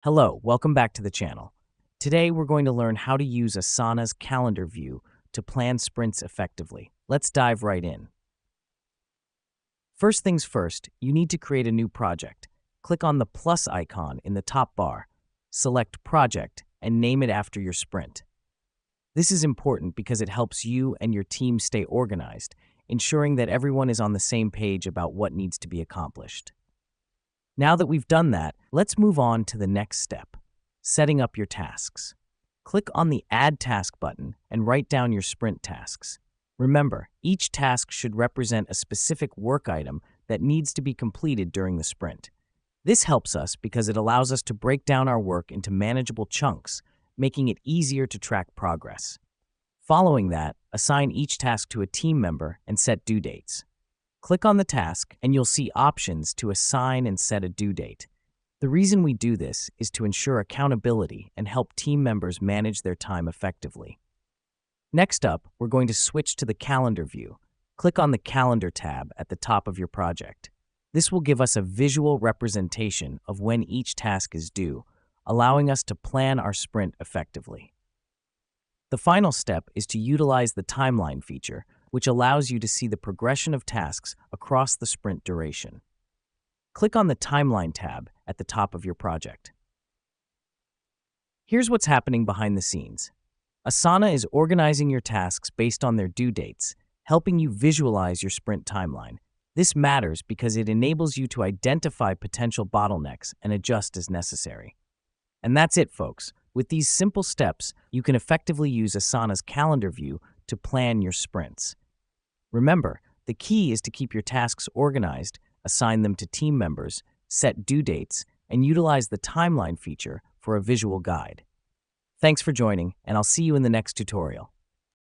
Hello, welcome back to the channel. Today we're going to learn how to use Asana's calendar view to plan sprints effectively. Let's dive right in. First things first, you need to create a new project. Click on the plus icon in the top bar, select Project, and name it after your sprint. This is important because it helps you and your team stay organized, ensuring that everyone is on the same page about what needs to be accomplished. Now that we've done that, let's move on to the next step, setting up your tasks. Click on the Add Task button and write down your sprint tasks. Remember, each task should represent a specific work item that needs to be completed during the sprint. This helps us because it allows us to break down our work into manageable chunks, making it easier to track progress. Following that, assign each task to a team member and set due dates. Click on the task and you'll see options to assign and set a due date. The reason we do this is to ensure accountability and help team members manage their time effectively. Next up, we're going to switch to the calendar view. Click on the Calendar tab at the top of your project. This will give us a visual representation of when each task is due, allowing us to plan our sprint effectively. The final step is to utilize the timeline feature, which allows you to see the progression of tasks across the sprint duration. Click on the Timeline tab at the top of your project. Here's what's happening behind the scenes. Asana is organizing your tasks based on their due dates, helping you visualize your sprint timeline. This matters because it enables you to identify potential bottlenecks and adjust as necessary. And that's it, folks. With these simple steps, you can effectively use Asana's calendar view to plan your sprints. Remember, the key is to keep your tasks organized, assign them to team members, set due dates, and utilize the timeline feature for a visual guide. Thanks for joining, and I'll see you in the next tutorial.